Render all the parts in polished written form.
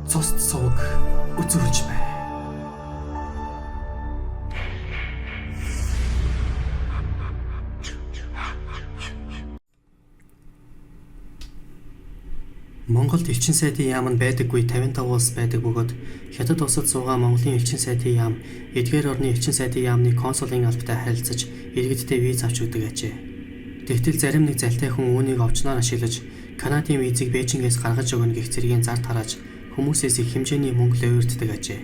Цусд сувг үзүүлж бай. Монголд элчин сайдын яам нь байдаггүй 55 улс байдаг бөгөөд Хятад улсад суугаа Монголын элчин сайдын яам эдгээр орны элчин сайдын яамны консулын албатай харилцаж иргэдтэй виз авч өгдөг ажээ. Тэгтэл зарим нэг залтай хүн үүнийг овчноор ашиглаж Канадын визийг Бээжингээс гаргаж өгнө гэх зэргийн зар тарааж хүмүүсээс их хэмжээний мөнгө лойрддаг ажээ.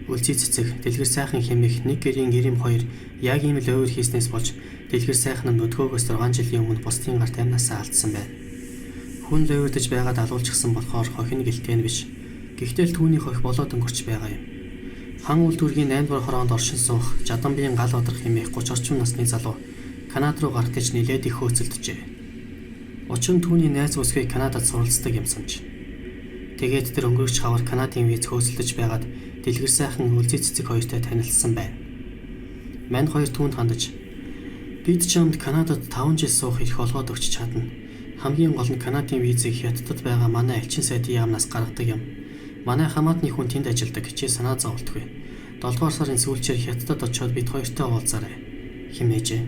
Үлзий цэцэг, дэлгэр сайхан хэмээх нэг гэрийн гэрим хоёр яг ийм л ойр хийснээс болж дэлгэр сайхан нь өдгөөгөөс 6 жилийн өмнө бусдын гарт амнасаа алдсан байна. Хүн лойрдож байгаад алуулчихсан болохоор хохин гэлтэй нь биш. Гэхдээ л түүний хохь болоод өнгөрч байгаа юм. Хан үлдвэргийн 8 дугаар хороонд оршин суух Жаданбиен гал одрох хэмээх 30 орчим насны залуу Канада руу гарах гэж нэлээд их хөөцөлдөжээ. Учир нь түүний найз бүсгүй Канадад суралцдаг юмсанч. Тэгээд тэр өнгөрч хавар Канадын виз хөөцөлдөж байгаад дэлгэр сайхан үлзий цэцэг хоёртой танилцсан байна. Мань хоёр түүнд хандаж бид чамд Канадад 5 жил суух эрх олгоод өгч чадна. Хамгийн гол нь Канадын визийг Хятадд байгаа манай элчин сайдын яамнаас гаргадаг юм. Манай хамаатны хүн тэнд ажилладаг. Чи санаа зовлтгүй. 7 дугаар сарын сүүлчээр Хятадд очиод бид хоёртой уулзаарай хэмээжээ.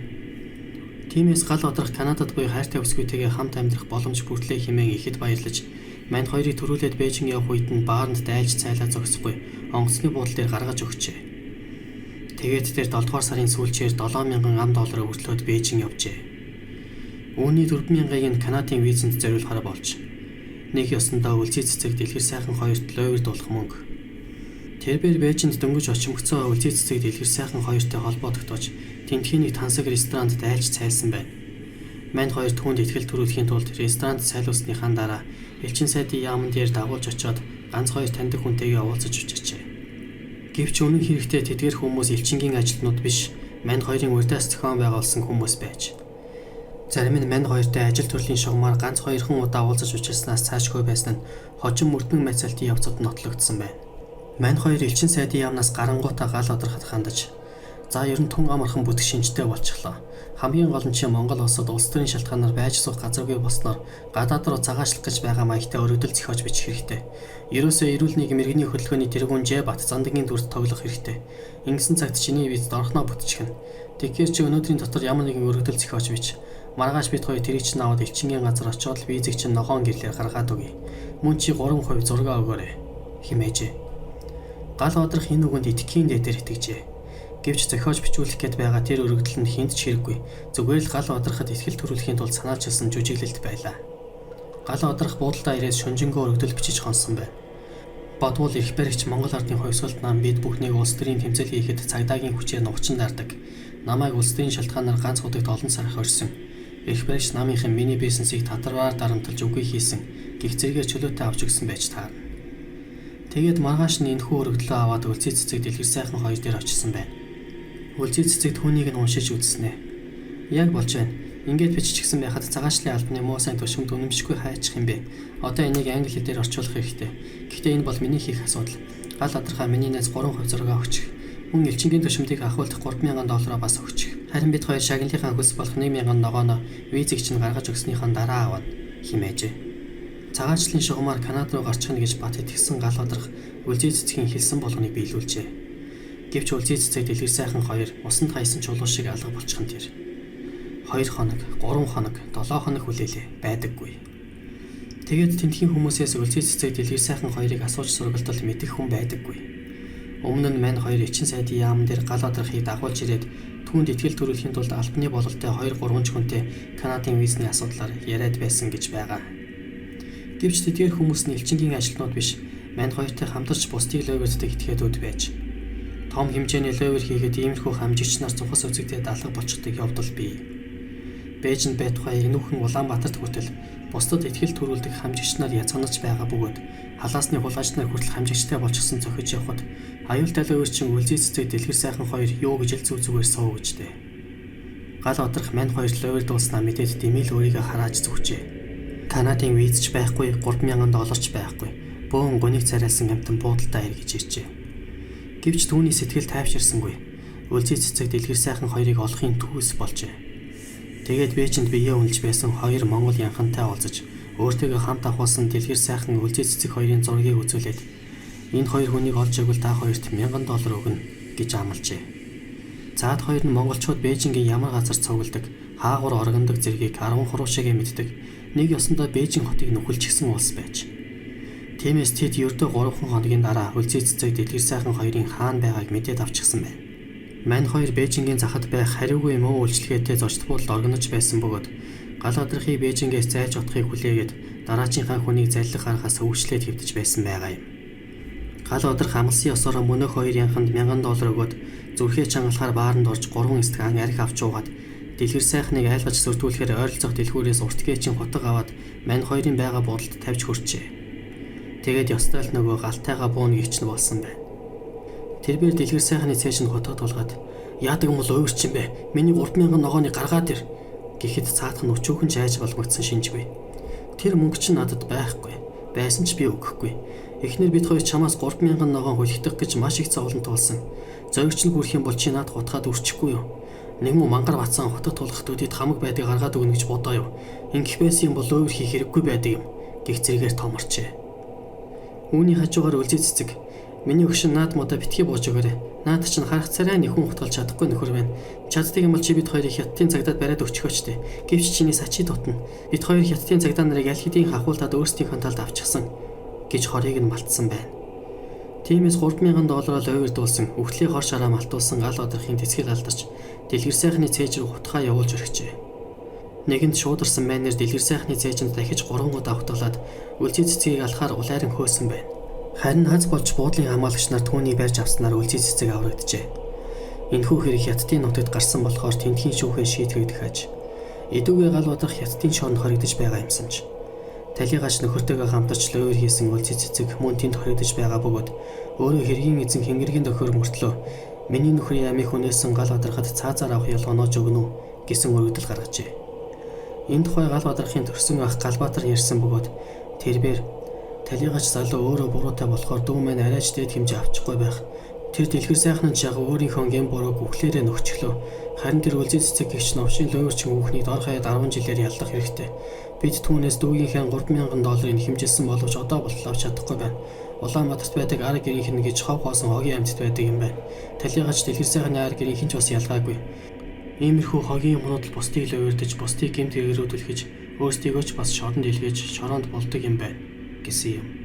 Тиймээс гал одрах Канадад буй хайртай бүсгүйтэйгээ хамт амьдрах боломж бүртлээ хэмээн ихэд баярлаж мань хоёрыг төрүүлээд Бээжин явах үед нь бааранд дайлж цайлаа зогсохгүй онгоцны буудлын дээр гаргаж өгчээ. Тэгээд тэр 7 дугаар сарын сүүлчээр $7,000 өртөлөөд Бээжин явжээ. Үүний 4,000-ыг нь Канадын визэнд зориулахаар болж нэг ёсондоо үлзий цэцэг дэлгэр сайхан хоёрт лойр дуулах мөнгө. Тэрээр Бээжинд дөнгөж очимгцоо үлзий цэцэг дэлгэр сайхан хоёртой холбоо тогтоож тентхийн нэг тансаг ресторанд дайлж цайлсан байна. Мань хоёр түүнд ихтгэл төрүүлэхийн тулд ресторанд сайлуулсныхаа дараа элчин сайдын яамн дээр дагуулж очиод ганц хоёр таньдаг хүнтэйгээ уулзаж очирчээ. Гэвч үнэн хэрэгтээ тэдгээр хүмүүс элчингийн ажилтнууд биш, мань хоёрын урьдаас зохион байгуулсан хүмүүс байж. Зарим нь мань хоёртой ажил төрлийн шугамар ганц хоёрхан удаа уулзаж учирснаас цаашгүй байсан нь хожим мөрдөн мэцэлтийн явцад нотлогдсон байна. Мань хоёр элчин сайдын яамнаас гарангуутаа гал одроход хандаж за ер нь тун амархан бүтэх шинжтэй болчихлоо. Хамгийн гол нь чи Монгол улсад улс төрийн шалтгаанаар байж суух газаргүй болсноор гадаад руу цагаачлах гэж байгаа маягтай өргөдөл зохиож бичих хэрэгтэй. Ерөөсөө эрүүл нийгэм иргэний хөдөлгөөний тэргүүн бат зандагийн дүрд тоглох хэрэгтэй. Ингэсэн цагт чиний виз дорхноо бүтчихнэ. Тэгэхээр чи өнөөдрийн дотор ямар нэгэн өргөдөл зохиож бич. Маргааш бид хоёр тэрийг чинь аваад элчингийн газар очиод визийг чинь ногоон гэрлээр гаргаад өгье. Мөн чи 3% зураг өгөөрэй хэмээжээ. Гал одрох энэ үгэнд итгэхийн дээр итгэжээ. Гэвч зохиож бичүүлэх гээд байгаа тэр өргөдөл нь хинт ч хэрэггүй. Зүгээр л гал одроход ихтгэл төрүүлэхийн тулд санаачилсан жүжиглэлт байлаа. Гал одрох буудалдаа ирээд шүнжэнгөө өргөдөл бичиж хонсон байна. Бодвол их баригч Монгол ардын хувьсгалт нам бид бүхнийг улс төрийн тэмцэл хийхэд цагдаагийн хүчээр нугчин дардаг. Намайг улс төрийн шалтгаанаар ганц удагт олон сар хорьсон. Их баригч намынхан миний бизнесийг татвараар дарамтлаж үгүй хийсэн. Гэх зэрэгээр чөлөөтэй авч өгсөн байж таарна. Тэгээд маргааш нь энэхүү өргөдлөө аваад үлзий цэцэг дэлгэр сайхан хоёр дээр очсон байна. Үлзий цэцэг түүнийг нь уншиж үзснэ. Яг болж байна. Ингээд биччихсэн байхад цагаачлалын албаны муу сайн төшөмд үнэмшгүй хайчих юм бэ. Одоо энийг англи хэлээр орчуулах хэрэгтэй. Гэхдээ энэ бол миний хийх асуудал. Гал одрохоо миний найз 3% зураг өгчих. Мөн элчингийн төшөмдийг ахуулах $3,000 бас өгчих. Харин бид хоёр шагналынхаа хөлс болох 1,000 ногооно визийг чинь гаргаж өгснийхаа дараа авна хэмээжээ. Цагаачлалын шугамар Канада руу гарчихна гэж бат итгэсэн гал одрох үлзий цэцгийн хэлсэн болгоныг биелүүлжээ. Гэвч үлзий цэцэг дэлгэр сайхан хоёр усанд хаясан чулуу шиг алга болчихсон тэр. 2 хоног, 3 хоног, 7 хоног хүлээлээ байдаггүй. Тэгээд тентхийн хүмүүсээс үлзий цэцэг дэлгэр сайхан хоёрыг асууж сургалтал мэдэх хүн байдаггүй. Өмнө нь мань хоёр элчин сайдын яамн дээр гал одрохыг дагуулж ирээд түүнд ихтгэл төрүүлэхийн тулд албаны бололтой 2-3 хүнтэй Канадын визний асуудлаар яриад байсан гэж байгаа. Гэвч тэдгээр хүмүүс нь элчингийн ажилтнууд биш, мань хоёртой хамтарч бусдыг лойрддаг этгээдүүд байж. Том хэмжээний лойр хийгээд иймэрхүү хамжигч нар цухас үзэгдээд алга болчихдог явдал бий. Бээжинд бай тухай энүүхэн Улаанбаатарт хүртэл бусдад ихтгэл төрүүлдэг хамжигч нар язганаж байгаа бөгөөд халаасны хулгайч нар хүртэл хамжигчтай болчихсон зохиж явхад аюултай лойрчин үлзий цэцэг дэлгэр сайхан хоёр юу гэж л зүгээр суу гэжтэй. Гал одрох мань хоёр лойр дууснаа мэдээд дэмэл өөрийгөө харааж зүгчээ. Канадын виз ч байхгүй, $3,000 ч байхгүй. Бөөн гүнийг царайлсан амтан буудалдаа ир гэж иржээ. Гэвч түүний сэтгэл тайвширсангүй. Үлзий цэцэг дэлгэр сайхан хоёрыг олохын түүс болжээ. Тэгээд Бээжинд биеэ үнэлж байсан хоёр монгол янхантай уулзаж өөртөөгөө хамт авахулсан дэлгэр сайхан үлзий цэцэг хоёрын зургийг үзүүлээд энэ хоёр хүнийг олж игэл та хоёрт $1000 өгнө гэж амлажээ. Цаад хоёр нь монголчууд Бээжингийн ямар газар цугладаг, хаагур оргондог зэргийг 10 хуруушигээ мэддэг. Нэг ёсондоо Бээжин хотыг нүхэлчихсэн улс байж. Тиймээс тэд ердөө 3 хоногийн дараа үлзий цэцэг дэлгэр сайхан хоёрын хаана байгааг мэдээд авчихсан байна. Мань хоёр Бээжингийн захад байх хариугүй муу үйлчлэгээтэй зочд буудалд оргинож байсан бөгөөд гал одрохыг Бээжингээс зайлж утгахыг хүлээгээд дараачийнхаа хүнийг заллах аргаас өвчлээд хэвтэж байсан байгаа юм. Гал одрох амлсан ёсоор мөнөх хоёр янханд $1000 өгөөд зүрхээ чангалахаар бааранд орж 3 стакан арх авч уугаад дэлгэр сайхныг айлгаж сүрдүүлэхээр ойролцоох дэлгүүрээс уртгээчин хутаг аваад мань хоёрын байгаа буудалд тавьж хүрчээ. Тэгээд ёстой л нөгөө галтайгаа бууна гихч нь болсон байна. Тэрээр дэлгэр сайхны цээж нь хутгад тулгаад яадаг юм бол өөрч юм бэ? Миний 3000 ногооны гаргаад ир гэхэд цаадах нь өчүүхэн жайж болгогдсон шинжгүй. Тэр мөнгө чинь надад байхгүй. Байсан ч би өгөхгүй. Эхнэр бид хоёр чамаас 3000 ногоон хөлөгдөх гэж маш их зовлон туулсан. Зөрөгч нь хүрэх юм бол чи над хутгаад үрчихгүй юу? Нэг муу мангар бацаан хутад тулах төдийд хамаг байдаг гаргаад өгнө гэж бодоо юу? Ингэх байсан юм бол өөр хийх хэрэггүй байдаг юм. Гэх зэрэгээр томорчээ. Үүний хажуугаар үлзий цэцэг миний өгшин наад модоо битгий бууж өгөөрэй. Наад чинь харах царай нэхүн утгалж чадахгүй нөхөр байна. Чаддаг юм бол чи бид хоёрыг хятадын цагдаад бариад өчгөөчтэй. Гэвч чиний сачи дутна. Бид хоёр хятадын цагдаа нарыг аль хэдийн хахуултад өөрсдийнхөө талд авчихсан гэж хорийг нь малтсан байна. Тиймээс $3000 ойрдуулсан өвхлийн хор шараа малтуулсан гал одрохын тэсгэл алдарч дэлгэр сайхны цээж рүү хутгаа явуулж өргөжээ. Нэгэнд шуударсан байнаар дэлгэр сайхны цээжинд дахиж 3 удаа хутгалаад үлзий цэцгийг алхаар улайран хөөсөн байна. Харин хаз болж буудлын хамгаалагч нар түүнийг барьж авснаар үлзий цэцэг аврагджээ. Энэхүү хэрэг хятадын нутагт гарсан болохоор тентхийн шүүхэн шийтгэгдэх аж. Эдүгээ гал одрох хятадын шоронд хоригдож байгаа юмсанч. Талигач нөхөртөөгөө хамтарч лойр хийсэн үлзий цэцэг мөн тэнд хоригдож байгаа бөгөөд өөрөө хэргийн эзэн Хэнгэргийн дөхөр мөртлөө миний нөхрийн амийг хүнээсэн гал одроход цаазаар авах ялганоож өгнө үү гэсэн өргөдөл гаргажээ. Энэ тухай гал одрохын төрсөн ах Галбаатар ярьсан бөгөөд тэрээр талигач залуу өөрөө буруутай болохоор дүү маань арайч дээд хэмжээ авчихгүй байх. Тэр дэлгэр сайхны жагуу өөрийнхөө гэм бурууг үхлээрээ нөхчлөө. Харин тэр үлзий цэцэг гихч новшийн лойрчин хүүхнийг дор хаяад 10 жилээр яллах хэрэгтэй. Бид түүнээс дүүгийнхээ $3000 хэмжилсэн боловч одоо болтол авч чадахгүй байна. Улаанбаатарт байдаг ар гэрийнх нь гэж хов хоосон хогийн амьтад байдаг юм байна. Талигач дэлгэр сайхны ар гэрийн хинч бас ялгаагүй. Иймэрхүү хогийн юмнууд л бусдыг л уурдаж, бусдыг гэмт гэрүүлүүлж, өөрсдийгөө ч бас шоронд илгээж, шоронд болдог юм байна гэсэн юм.